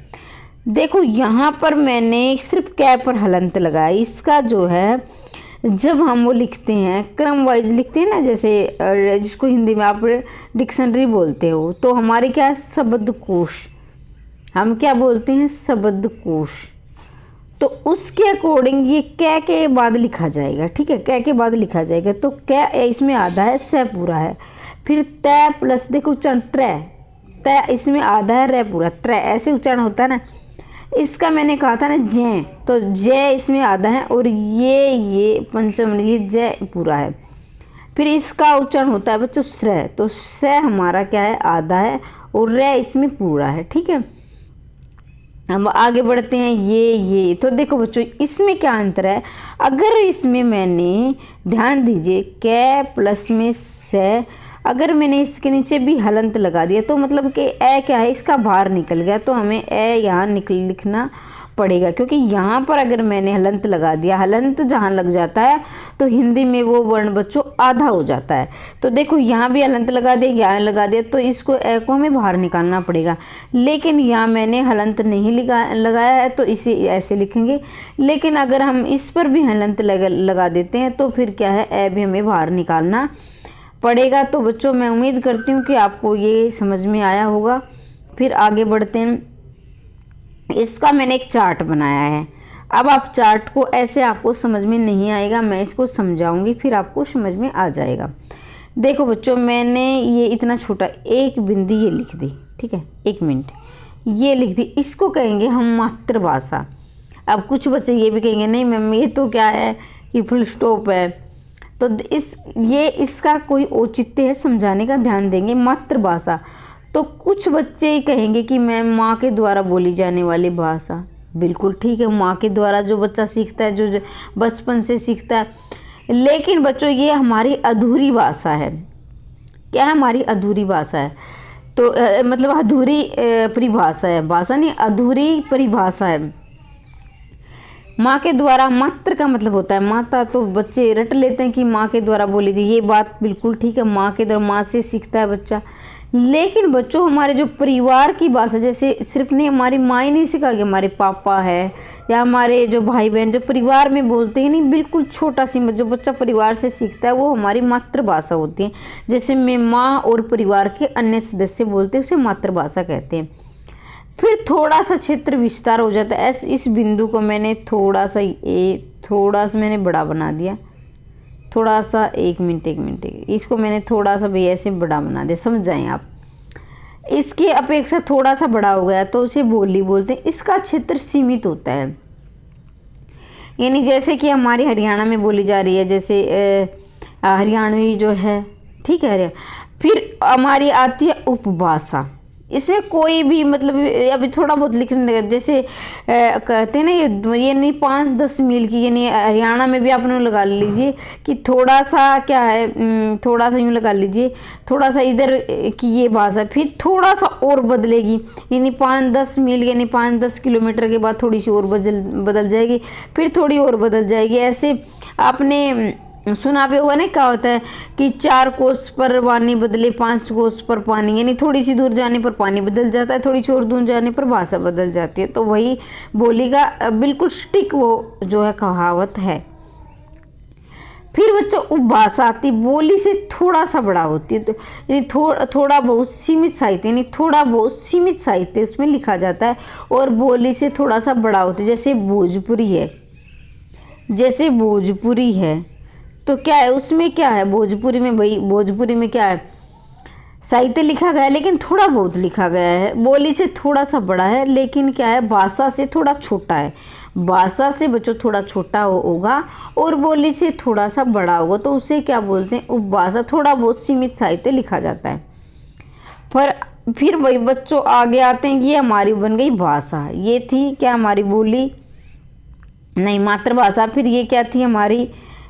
देखो यहाँ पर मैंने सिर्फ कै पर हलंत लगाया। इसका जो है जब हम वो लिखते हैं क्रम वाइज लिखते हैं ना, जैसे जिसको हिंदी में आप डिक्शनरी बोलते हो, तो हमारी क्या है शब्दकोश, हम क्या बोलते हैं शब्दकोश। तो उसके अकॉर्डिंग ये कै के बाद लिखा जाएगा। ठीक है, कै के बाद लिखा जाएगा। तो कै इसमें आधा है, स पूरा है, फिर तय प्लस देखो उच्चारण त्रय, तय इसमें आधा है, रे पूरा, त्रय ऐसे उच्चारण होता है ना। इसका मैंने कहा था ना जय, तो जय इसमें आधा है, और ये पंचम ये जय पूरा है। फिर इसका उच्चारण होता है बच्चों श्रय, तो स हमारा क्या है आधा है, और रे इसमें पूरा है। ठीक है, हम आगे बढ़ते हैं। ये तो देखो बच्चों, इसमें क्या अंतर है। अगर इसमें मैंने ध्यान दीजिए कै प्लस में से, अगर मैंने इसके नीचे भी हलंत लगा दिया, तो मतलब कि ए क्या है, इसका भार निकल गया, तो हमें ए यहाँ लिखना पड़ेगा। क्योंकि यहाँ पर अगर मैंने हलंत लगा दिया, हलंत जहाँ लग जाता है तो हिंदी में वो वर्ण बच्चों आधा हो जाता है। तो देखो यहाँ भी हलंत लगा दिया, यहाँ लगा दिया, तो इसको ए को हमें बाहर निकालना पड़ेगा। लेकिन यहाँ मैंने हलंत नहीं लगाया है, तो इसे ऐसे लिखेंगे। लेकिन अगर हम इस पर भी हलंत लगा देते हैं, तो फिर क्या है, ए भी हमें बाहर निकालना पड़ेगा। तो बच्चों मैं उम्मीद करती हूँ कि आपको ये समझ में आया होगा। फिर आगे बढ़ते हैं। इसका मैंने एक चार्ट बनाया है। अब आप चार्ट को ऐसे आपको समझ में नहीं आएगा, मैं इसको समझाऊंगी, फिर आपको समझ में आ जाएगा। देखो बच्चों, मैंने ये इतना छोटा एक बिंदी ये लिख दी। ठीक है, 1 मिनट ये लिख दी, इसको कहेंगे हम मातृभाषा। अब कुछ बच्चे ये भी कहेंगे नहीं मैम ये तो क्या है कि फुल स्टॉप है, तो इसका कोई औचित्य है समझाने का, ध्यान देंगे। मातृभाषा, तो कुछ बच्चे ही कहेंगे कि मैम माँ के द्वारा बोली जाने वाली भाषा। बिल्कुल ठीक है, माँ के द्वारा जो बच्चा सीखता है, जो बचपन से सीखता है। लेकिन बच्चों ये हमारी अधूरी भाषा है। क्या है, हमारी अधूरी भाषा है। तो मतलब अधूरी परिभाषा है, भाषा नहीं अधूरी परिभाषा है। माँ के द्वारा, मात्र का मतलब होता है माता, तो बच्चे रट लेते हैं कि माँ के द्वारा बोली थी। ये बात बिल्कुल ठीक है, माँ के द्वारा, माँ से सीखता है बच्चा। लेकिन बच्चों हमारे जो परिवार की भाषा, जैसे सिर्फ नहीं हमारी माँ ही नहीं सिखाएगी, हमारे पापा है या हमारे जो भाई बहन जो परिवार में बोलते हैं, नहीं बिल्कुल छोटा सी जो बच्चा परिवार से सीखता है वो हमारी मातृभाषा होती है। जैसे मैं माँ और परिवार के अन्य सदस्य बोलते हैं उसे मातृभाषा कहते हैं। फिर थोड़ा सा क्षेत्र विस्तार हो जाता है। इस बिंदु को मैंने थोड़ा सा मैंने बड़ा बना दिया, थोड़ा सा 1 मिनट इसको मैंने थोड़ा सा भी ऐसे बड़ा बना दिया, समझ जाएं आप। इसकी अपेक्षा थोड़ा सा बड़ा हो गया तो उसे बोली बोलते हैं। इसका क्षेत्र सीमित होता है, यानी जैसे कि हमारी हरियाणा में बोली जा रही है, जैसे हरियाणवी जो है, ठीक है। फिर हमारी आती है उपभाषा। इसमें कोई भी मतलब अभी थोड़ा बहुत लिखने लगा, जैसे कहते हैं ना ये नहीं 5-10 मील की, यानी हरियाणा में भी आपने लगा लीजिए कि थोड़ा सा क्या है, थोड़ा सा यूँ लगा लीजिए, थोड़ा सा इधर की ये भाषा फिर थोड़ा सा और बदलेगी, यानी 5-10 मील यानी 5-10 किलोमीटर के बाद थोड़ी सी और बदल जाएगी, फिर थोड़ी और बदल जाएगी। ऐसे आपने सुना भी होगा ना, क्या होता है कि 4 कोस पर वाणी बदले 5 कोस पर पानी, यानी थोड़ी सी दूर जाने पर पानी बदल जाता है, थोड़ी सी और दूर जाने पर भाषा बदल जाती है। तो वही बोली का बिल्कुल स्टिक वो जो है कहावत है। फिर बच्चों उपभाषा आती, बोली से थोड़ा सा बड़ा होती है, तो यानी थोड़ा बहुत सीमित साहित्य, यानी थोड़ा बहुत सीमित साहित्य उसमें लिखा जाता है, और बोली से थोड़ा सा बड़ा होता है। जैसे भोजपुरी है, जैसे भोजपुरी है तो क्या है, उसमें क्या है, भोजपुरी में भाई, भोजपुरी में क्या है, साहित्य लिखा गया है लेकिन थोड़ा बहुत लिखा गया है, बोली से थोड़ा सा बड़ा है, लेकिन क्या है, भाषा से थोड़ा छोटा है। भाषा से बच्चों थोड़ा छोटा होगा और बोली से थोड़ा सा बड़ा होगा, तो उसे क्या बोलते हैं, उपभाषा। थोड़ा बहुत सीमित साहित्य लिखा जाता है। पर फिर वही बच्चों आगे आते हैं, ये हमारी बन गई भाषा। ये थी क्या, हमारी बोली, नहीं मातृभाषा। फिर ये क्या थी, हमारी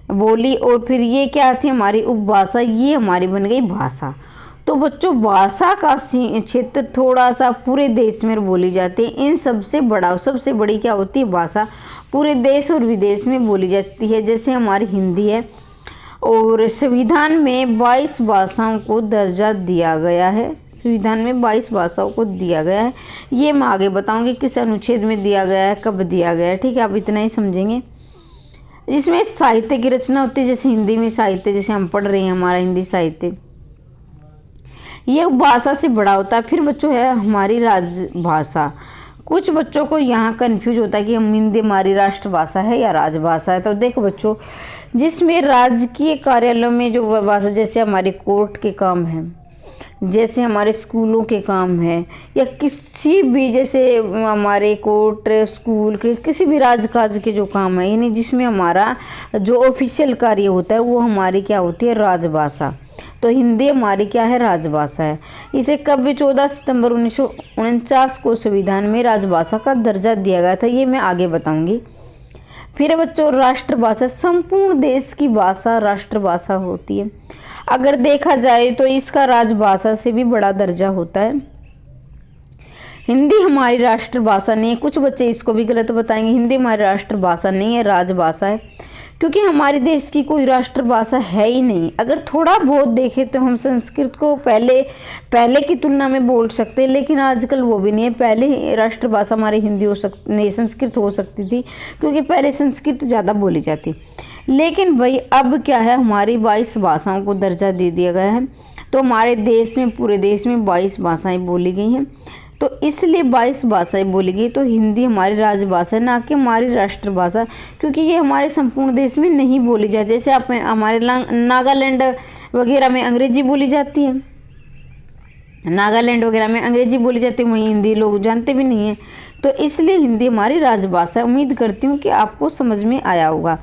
बोली। और फिर ये क्या थी, हमारी उपभाषा। ये हमारी बन गई भाषा। तो बच्चों भाषा का क्षेत्र थोड़ा सा पूरे देश में बोली जाती है। इन सबसे बड़ा, सबसे बड़ी क्या होती है, भाषा पूरे देश और विदेश में बोली जाती है। जैसे हमारी हिंदी है, और संविधान में 22 भाषाओं को दर्जा दिया गया है। संविधान में 22 भाषाओं को दिया गया है। ये मैं आगे बताऊंगी किस अनुच्छेद में दिया गया है, कब दिया गया है, ठीक है। आप इतना ही समझेंगे। इसमें साहित्य की रचना होती है, जैसे हिंदी में साहित्य, जैसे हम पढ़ रहे हैं हमारा हिंदी साहित्य, ये भाषा से बड़ा होता है। फिर बच्चों है हमारी राजभाषा। कुछ बच्चों को यहाँ कन्फ्यूज होता है कि हम हिंदी हमारी राष्ट्रभाषा है या राजभाषा है। तो देखो बच्चों, जिसमें राजकीय कार्यालयों में जो भाषा, जैसे हमारे कोर्ट के काम है, जैसे हमारे स्कूलों के काम है, या किसी भी जैसे हमारे कोर्ट स्कूल के किसी भी राजकाज के जो काम है, यानी जिसमें हमारा जो ऑफिशियल कार्य होता है वो हमारी क्या होती है, राजभाषा। तो हिंदी हमारी क्या है, राजभाषा है। इसे कब 14 सितंबर 1949 को संविधान में राजभाषा का दर्जा दिया गया था, ये मैं आगे बताऊंगी। फिर बच्चों राष्ट्रभाषा, संपूर्ण देश की भाषा राष्ट्रभाषा होती है। अगर देखा जाए तो इसका राजभाषा से भी बड़ा दर्जा होता है। हिंदी हमारी राष्ट्रभाषा नहीं है। कुछ बच्चे इसको भी गलत बताएंगे, हिंदी हमारी राष्ट्रभाषा नहीं है, राजभाषा है, क्योंकि हमारे देश की कोई राष्ट्रभाषा है ही नहीं। अगर थोड़ा बहुत देखें तो हम संस्कृत को पहले की तुलना में बोल सकते हैं, लेकिन आजकल वो भी नहीं है। पहले राष्ट्रभाषा हमारी हिंदी हो सकती नहीं, संस्कृत हो सकती थी, क्योंकि पहले संस्कृत ज़्यादा बोली जाती। लेकिन भाई अब क्या है, हमारी 22 भाषाओं को दर्जा दे दिया गया है। तो हमारे देश में, पूरे देश में 22 भाषाएँ बोली गई हैं। तो इसलिए 22 भाषाएं बोली गई। तो हिंदी हमारी राजभाषा है, ना कि हमारी राष्ट्रभाषा, क्योंकि ये हमारे संपूर्ण देश में नहीं बोली जाती। जैसे आप हमारे नागालैंड वगैरह में अंग्रेजी बोली जाती है, नागालैंड वगैरह में अंग्रेजी बोली जाती है, वहीं हिंदी लोग जानते भी नहीं हैं। तो इसलिए हिंदी हमारी राजभाषा है। उम्मीद करती हूँ कि आपको समझ में आया होगा।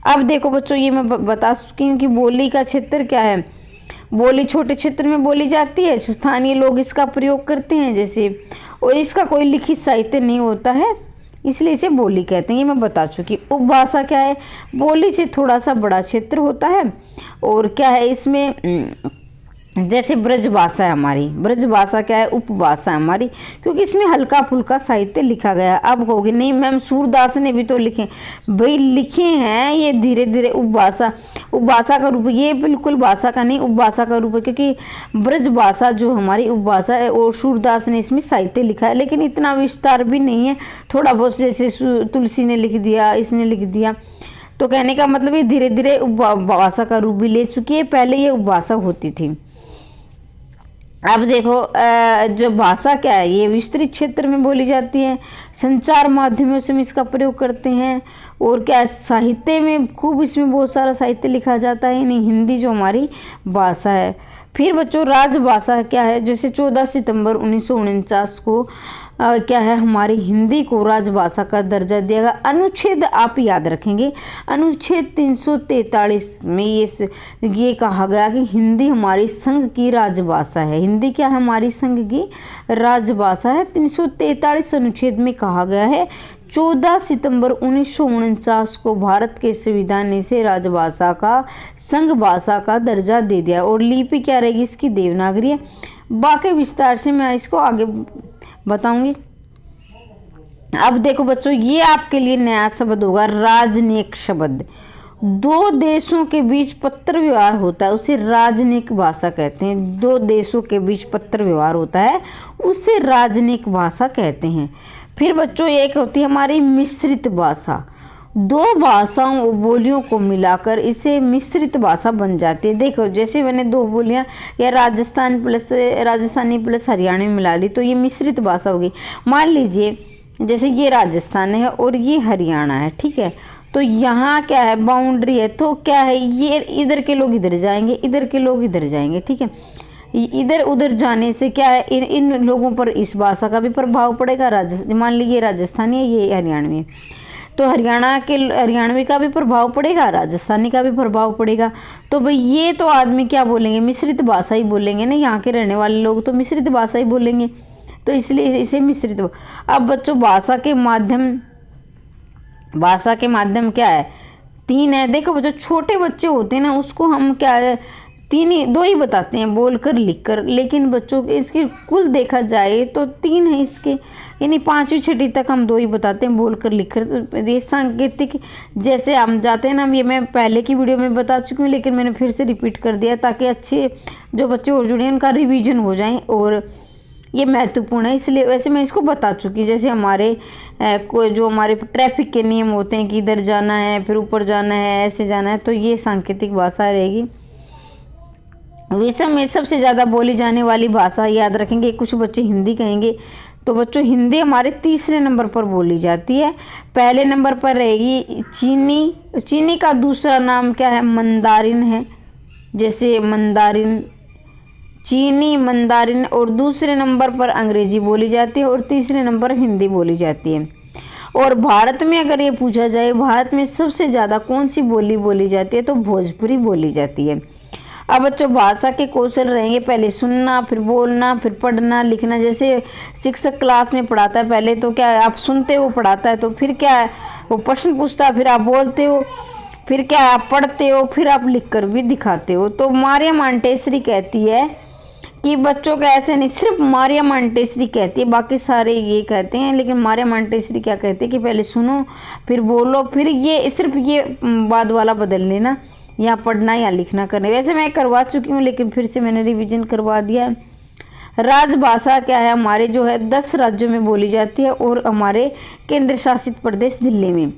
अब देखो बच्चों, ये मैं बता चुकी हूँ कि बोली का क्षेत्र क्या है। बोली छोटे क्षेत्र में बोली जाती है, स्थानीय लोग इसका प्रयोग करते हैं जैसे, और इसका कोई लिखित साहित्य नहीं होता है, इसलिए इसे बोली कहते हैं। ये मैं बता चुकी। उपभाषा क्या है, बोली से थोड़ा सा बड़ा क्षेत्र होता है। और क्या है इसमें, जैसे ब्रजभाषा है हमारी, ब्रजभाषा क्या है, उपभाषा है हमारी, क्योंकि इसमें हल्का फुल्का साहित्य लिखा गया है। अब कहोगे नहीं मैम सूरदास ने भी तो लिखे, भाई लिखे हैं, ये धीरे धीरे उपभाषा का रूप, ये बिल्कुल भाषा का नहीं, उपभाषा का रूप है। क्योंकि ब्रजभाषा जो हमारी उपभाषा है, और सूरदास ने इसमें साहित्य लिखा है, लेकिन इतना विस्तार भी नहीं है, थोड़ा बहुत जैसे तुलसी ने लिख दिया, इसने लिख दिया। तो कहने का मतलब ये धीरे धीरे उपभाषा का रूप भी ले चुकी है, पहले ये उपभाषा होती थी। अब देखो, जो भाषा क्या है, ये विस्तृत क्षेत्र में बोली जाती है, संचार माध्यमों से हम इसका प्रयोग करते हैं। और क्या साहित्य में खूब, इसमें बहुत सारा साहित्य लिखा जाता है। नहीं, हिंदी जो हमारी भाषा है। फिर बच्चों राजभाषा क्या है, जैसे 14 सितंबर 1949 को क्या है, हमारी हिंदी को राजभाषा का दर्जा दिया गया। अनुच्छेद आप याद रखेंगे, अनुच्छेद 343 में ये कहा गया कि हिंदी हमारी संघ की राजभाषा है। हिंदी क्या है, हमारी संघ की राजभाषा है। 343 अनुच्छेद में कहा गया है 14 सितंबर 1949 को भारत के संविधान ने इसे राजभाषा का, संघ भाषा का दर्जा दे दिया। और लिपि क्या रहेगी इसकी, देवनागरी है। बाकी विस्तार से मैं इसको आगे बताऊंगी। अब देखो बच्चों, ये आपके लिए नया शब्द होगा, राजनयिक शब्द। दो देशों के बीच पत्र व्यवहार होता है, उसे राजनयिक भाषा कहते हैं। दो देशों के बीच पत्र व्यवहार होता है, उसे राजनयिक भाषा कहते हैं। फिर बच्चों एक होती है हमारी मिश्रित भाषा। दो भाषाओं बोलियों को मिलाकर इसे मिश्रित भाषा बन जाती है। देखो जैसे मैंने दो बोलियां या राजस्थानी प्लस हरियाणवी मिला ली, तो ये मिश्रित भाषा होगी। मान लीजिए जैसे ये राजस्थान है और ये हरियाणा है, ठीक है, तो यहाँ क्या है, बाउंड्री है, तो क्या है, ये इधर के लोग इधर जाएंगे, इधर के लोग इधर जाएंगे, ठीक है। इधर उधर जाने से क्या है, इन लोगों पर इस भाषा का भी प्रभाव पड़ेगा। मान लीजिए राजस्थानी है, ये हरियाणवी है, तो हरियाणवी का भी प्रभाव पड़ेगा, राजस्थानी का भी प्रभाव पड़ेगा। तो भाई ये तो आदमी क्या बोलेंगे, मिश्रित भाषा ही बोलेंगे ना, यहाँ के रहने वाले लोग तो मिश्रित भाषा ही बोलेंगे, तो इसलिए इसे मिश्रित। अब बच्चों भाषा के माध्यम क्या है, 3 है। देखो बच्चों छोटे बच्चे होते हैं ना, उसको हम क्या है, 2 ही बताते हैं, बोलकर लिखकर। लेकिन बच्चों इसकी कुल देखा जाए तो 3 है इसके, यानी 5वीं 6वीं तक हम 2 ही बताते हैं, बोलकर लिखकर। तो ये सांकेतिक जैसे हम जाते हैं ना, ये मैं पहले की वीडियो में बता चुकी हूँ, लेकिन मैंने फिर से रिपीट कर दिया ताकि अच्छे जो बच्चे और जुड़े हैं उनका रिवीजन हो जाए, और ये महत्वपूर्ण है, इसलिए वैसे मैं इसको बता चुकी। जैसे हमारे जो हमारे ट्रैफिक के नियम होते हैं कि इधर जाना है, फिर ऊपर जाना है, ऐसे जाना है, तो ये सांकेतिक भाषा रहेगी। विश्व में सबसे ज़्यादा बोली जाने वाली भाषा याद रखेंगे, कुछ बच्चे हिंदी कहेंगे, तो बच्चों हिंदी हमारे 3रे नंबर पर बोली जाती है। पहले नंबर पर रहेगी चीनी का दूसरा नाम क्या है, मंदारिन है। जैसे मंदारिन, चीनी, मंदारिन, और दूसरे नंबर पर अंग्रेजी बोली जाती है, और 3रे नंबर हिंदी बोली जाती है। और भारत में अगर ये पूछा जाए, भारत में सबसे ज़्यादा कौन सी बोली बोली जाती है, तो भोजपुरी बोली जाती है। अब बच्चों भाषा के कौशल रहेंगे, पहले सुनना, फिर बोलना, फिर पढ़ना लिखना। जैसे शिक्षक क्लास में पढ़ाता है, पहले तो क्या है, आप सुनते हो, पढ़ाता है, तो फिर क्या है, वो प्रश्न पूछता है, फिर आप बोलते हो, फिर क्या है, आप पढ़ते हो, फिर आप लिखकर भी दिखाते हो। तो मारिया मॉन्टेसरी कहती है कि बच्चों का ऐसे नहीं, सिर्फ मारिया मॉन्टेसरी कहती है, बाकी सारे ये कहते हैं, लेकिन मारिया मॉन्टेसरी क्या कहते हैं कि पहले सुनो, फिर बोलो, फिर ये सिर्फ ये बाद वाला बदल लेना, या पढ़ना या लिखना करने। वैसे मैं करवा चुकी हूँ, लेकिन फिर से मैंने रिवीजन करवा दिया है। राजभाषा क्या है, हमारे जो है 10 राज्यों में बोली जाती है, और हमारे केंद्र शासित प्रदेश दिल्ली में,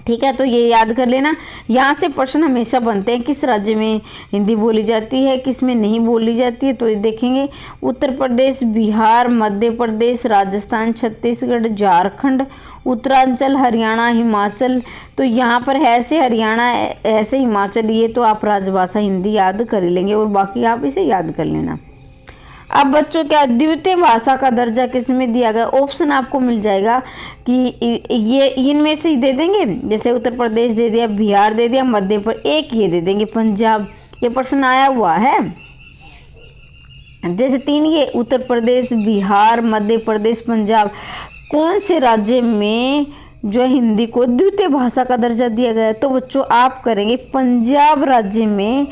ठीक है। तो ये याद कर लेना। यहाँ से प्रश्न हमेशा बनते हैं, किस राज्य में हिंदी बोली जाती है, किस में नहीं बोली जाती है, तो ये देखेंगे उत्तर प्रदेश, बिहार, मध्य प्रदेश, राजस्थान, छत्तीसगढ़, झारखंड, उत्तरांचल, हरियाणा, हिमाचल। तो यहाँ पर ऐसे हरियाणा, ऐसे हिमाचल, ये तो आप राजभाषा हिंदी याद कर लेंगे, और बाकी आप इसे याद कर लेना। अब बच्चों क्या द्वितीय भाषा का दर्जा किस में दिया गया, ऑप्शन आपको मिल जाएगा कि ये इनमें से ही दे देंगे। जैसे उत्तर प्रदेश दे दिया, बिहार दे दिया, मध्य प्रदेश, एक ये दे देंगे पंजाब। ये प्रश्न आया हुआ है। जैसे 3 ये उत्तर प्रदेश, बिहार, मध्य प्रदेश, पंजाब, कौन से राज्य में जो हिंदी को द्वितीय भाषा का दर्जा दिया गया है, तो बच्चों आप करेंगे पंजाब राज्य में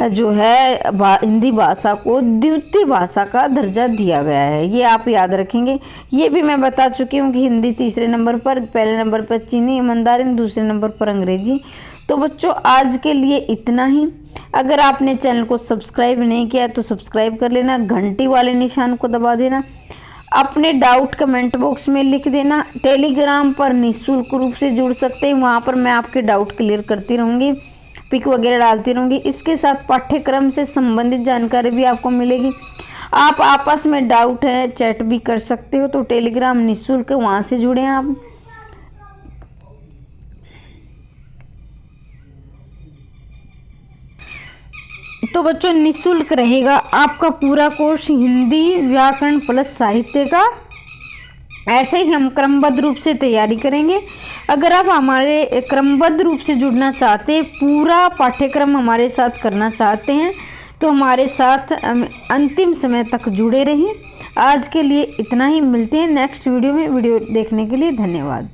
जो है हिंदी भाषा को द्वितीय भाषा का दर्जा दिया गया है। ये आप याद रखेंगे। ये भी मैं बता चुकी हूँ कि हिंदी 3रे नंबर पर, पहले नंबर पर चीनी, मंदारिन, दूसरे नंबर पर अंग्रेजी। तो बच्चों आज के लिए इतना ही। अगर आपने चैनल को सब्सक्राइब नहीं किया तो सब्सक्राइब कर लेना, घंटी वाले निशान को दबा देना, अपने डाउट कमेंट बॉक्स में लिख देना। टेलीग्राम पर निःशुल्क रूप से जुड़ सकते हैं, वहाँ पर मैं आपके डाउट क्लियर करती रहूँगी, पिक वगैरह डालती रहूँगी। इसके साथ पाठ्यक्रम से संबंधित जानकारी भी आपको मिलेगी। आप आपस में डाउट है चैट भी कर सकते हो, तो टेलीग्राम निःशुल्क, वहाँ से जुड़े आप। तो बच्चों निःशुल्क रहेगा आपका पूरा कोर्स हिंदी व्याकरण प्लस साहित्य का। ऐसे ही हम क्रमबद्ध रूप से तैयारी करेंगे। अगर आप हमारे क्रमबद्ध रूप से जुड़ना चाहते हैं, पूरा पाठ्यक्रम हमारे साथ करना चाहते हैं, तो हमारे साथ अंतिम समय तक जुड़े रहें। आज के लिए इतना ही, मिलते हैं नेक्स्ट वीडियो में। वीडियो देखने के लिए धन्यवाद।